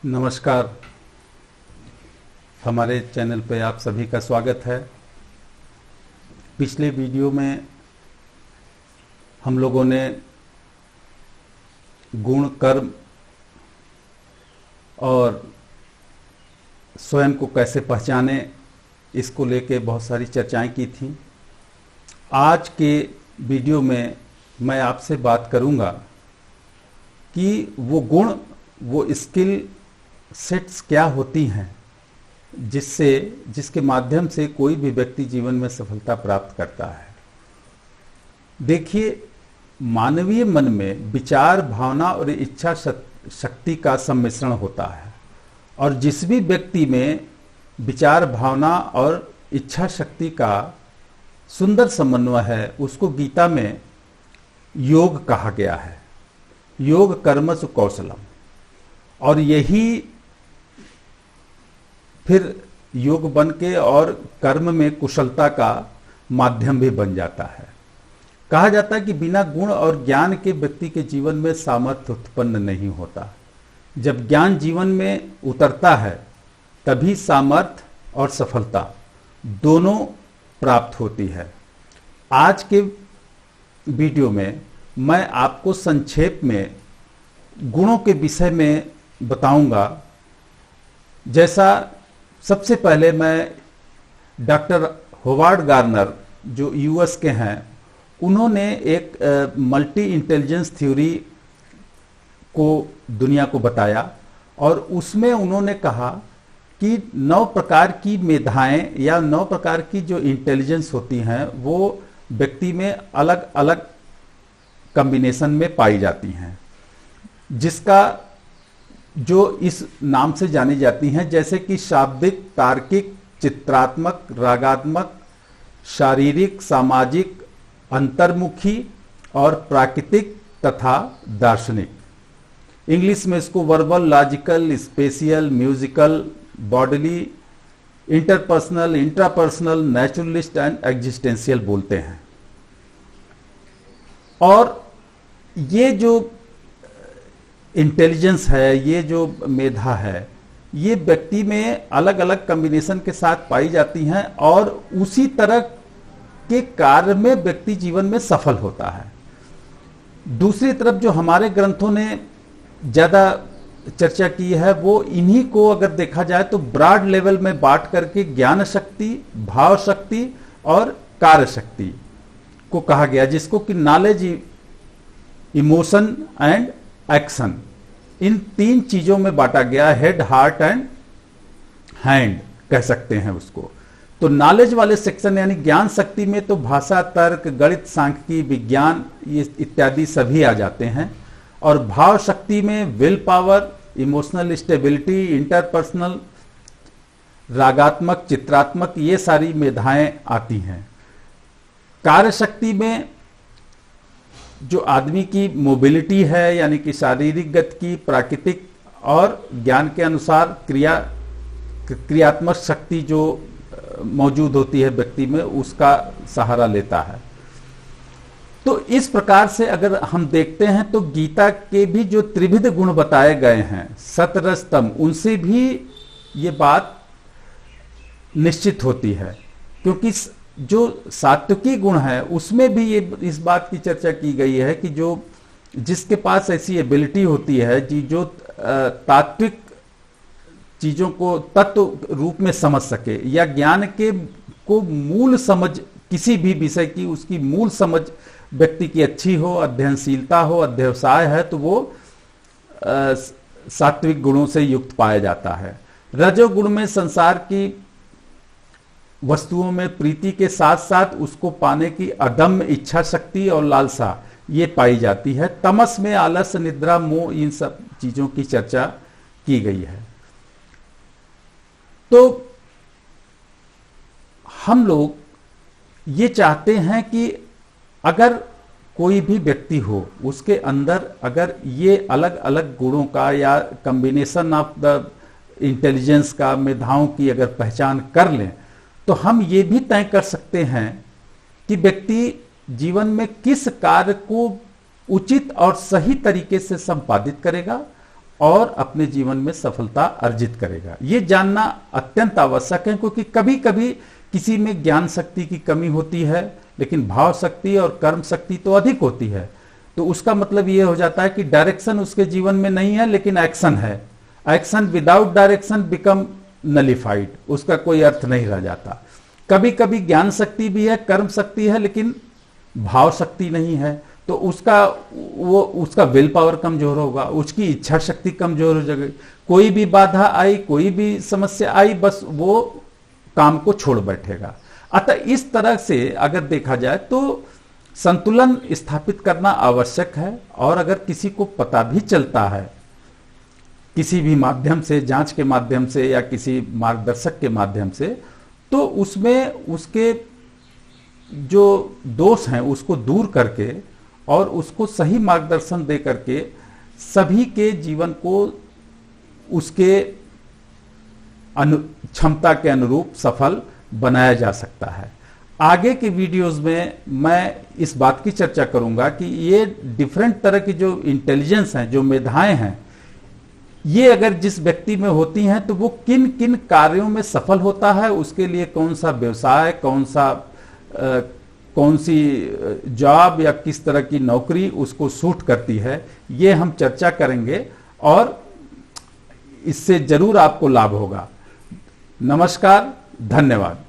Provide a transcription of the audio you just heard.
नमस्कार। हमारे चैनल पे आप सभी का स्वागत है। पिछले वीडियो में हम लोगों ने गुण, कर्म और स्वयं को कैसे पहचाने, इसको लेके बहुत सारी चर्चाएं की थी। आज के वीडियो में मैं आपसे बात करूंगा कि वो गुण, वो स्किल सेट्स क्या होती हैं जिसके माध्यम से कोई भी व्यक्ति जीवन में सफलता प्राप्त करता है। देखिए, मानवीय मन में विचार, भावना और इच्छा शक्ति का सम्मिश्रण होता है, और जिस भी व्यक्ति में विचार, भावना और इच्छा शक्ति का सुंदर समन्वय है उसको गीता में योग कहा गया है। योग कर्मसु कौशलम, और यही फिर योग बन के और कर्म में कुशलता का माध्यम भी बन जाता है। कहा जाता है कि बिना गुण और ज्ञान के व्यक्ति के जीवन में सामर्थ्य उत्पन्न नहीं होता। जब ज्ञान जीवन में उतरता है तभी सामर्थ्य और सफलता दोनों प्राप्त होती है। आज के वीडियो में मैं आपको संक्षेप में गुणों के विषय में बताऊंगा। जैसा सबसे पहले मैं डॉक्टर होवार्ड गार्नर जो यूएस के हैं, उन्होंने एक मल्टी इंटेलिजेंस थ्योरी को दुनिया को बताया, और उसमें उन्होंने कहा कि 9 प्रकार की मेधाएं या 9 प्रकार की जो इंटेलिजेंस होती हैं वो व्यक्ति में अलग अलग कॉम्बिनेशन में पाई जाती हैं, जिसका जो इस नाम से जानी जाती हैं, जैसे कि शाब्दिक, तार्किक, चित्रात्मक, रागात्मक, शारीरिक, सामाजिक, अंतर्मुखी और प्राकृतिक तथा दार्शनिक। इंग्लिश में इसको verbal, logical, spatial, musical, bodily, interpersonal, intrapersonal, naturalist and existential बोलते हैं। और ये जो इंटेलिजेंस है, ये जो मेधा है, ये व्यक्ति में अलग अलग कॉम्बिनेशन के साथ पाई जाती हैं, और उसी तरह के कार्य में व्यक्ति जीवन में सफल होता है। दूसरी तरफ जो हमारे ग्रंथों ने ज्यादा चर्चा की है वो इन्हीं को अगर देखा जाए तो ब्रॉड लेवल में बांट करके ज्ञान शक्ति, भाव शक्ति और कार्य शक्ति को कहा गया, जिसको कि नॉलेज, इमोशन एंड एक्शन, इन 3 चीजों में बांटा गया। हेड, हार्ट एंड हैंड कह सकते हैं उसको। तो नॉलेज वाले सेक्शन यानी ज्ञान शक्ति में तो भाषा, तर्क, गणित, सांख्यिकी, विज्ञान ये इत्यादि सभी आ जाते हैं, और भाव शक्ति में will power, emotional stability, interpersonal, रागात्मक, चित्रात्मक, ये सारी मेधाएं आती हैं। कार्य शक्ति में जो आदमी की मोबिलिटी है यानी कि शारीरिक गति, प्राकृतिक और ज्ञान के अनुसार क्रियात्मक शक्ति जो मौजूद होती है व्यक्ति में, उसका सहारा लेता है। तो इस प्रकार से अगर हम देखते हैं तो गीता के भी जो त्रिविध गुण बताए गए हैं, सत, रज, तम, उनसे भी ये बात निश्चित होती है, क्योंकि जो सात्विकी गुण है उसमें भी ये इस बात की चर्चा की गई है कि जिसके पास ऐसी एबिलिटी होती है जो तात्विक चीजों को तत्व रूप में समझ सके, या ज्ञान के को मूल समझ, किसी भी विषय की उसकी मूल समझ व्यक्ति की अच्छी हो, अध्ययनशीलता हो, अध्यवसाय है, तो वो सात्विक गुणों से युक्त पाया जाता है। रजोगुण में संसार की वस्तुओं में प्रीति के साथ साथ उसको पाने की अदम्य इच्छा शक्ति और लालसा ये पाई जाती है। तमस में आलस्य, निद्रा, मोह, इन सब चीजों की चर्चा की गई है। तो हम लोग ये चाहते हैं कि अगर कोई भी व्यक्ति हो, उसके अंदर अगर ये अलग अलग गुणों का या कॉम्बिनेशन ऑफ द इंटेलिजेंस का, मेधाओं की अगर पहचान कर लें तो हम ये भी तय कर सकते हैं कि व्यक्ति जीवन में किस कार्य को उचित और सही तरीके से संपादित करेगा और अपने जीवन में सफलता अर्जित करेगा। ये जानना अत्यंत आवश्यक है, क्योंकि कभी कभी किसी में ज्ञान शक्ति की कमी होती है लेकिन भाव शक्ति और कर्म शक्ति तो अधिक होती है। तो उसका मतलब ये हो जाता है कि डायरेक्शन उसके जीवन में नहीं है लेकिन एक्शन है। Action without direction become nullified, उसका कोई अर्थ नहीं रह जाता। कभी कभी ज्ञान शक्ति भी है, कर्म शक्ति है, लेकिन भाव शक्ति नहीं है, तो उसका विल पावर कमजोर होगा, उसकी इच्छा शक्ति कमजोर हो जाएगी। कोई भी बाधा आई, कोई भी समस्या आई, बस वो काम को छोड़ बैठेगा। अतः इस तरह से अगर देखा जाए तो संतुलन स्थापित करना आवश्यक है। और अगर किसी को पता भी चलता है किसी भी माध्यम से, जांच के माध्यम से या किसी मार्गदर्शक के माध्यम से, तो उसमें उसके जो दोष हैं उसको दूर करके और उसको सही मार्गदर्शन दे करके सभी के जीवन को उसके क्षमता के अनुरूप सफल बनाया जा सकता है। आगे के वीडियोस में मैं इस बात की चर्चा करूंगा कि ये डिफरेंट तरह की जो इंटेलिजेंस हैं, जो मेधाएं हैं, ये अगर जिस व्यक्ति में होती हैं तो वो किन किन कार्यों में सफल होता है, उसके लिए कौन सा व्यवसाय, कौन सी जॉब या किस तरह की नौकरी उसको सूट करती है, ये हम चर्चा करेंगे और इससे जरूर आपको लाभ होगा। नमस्कार, धन्यवाद।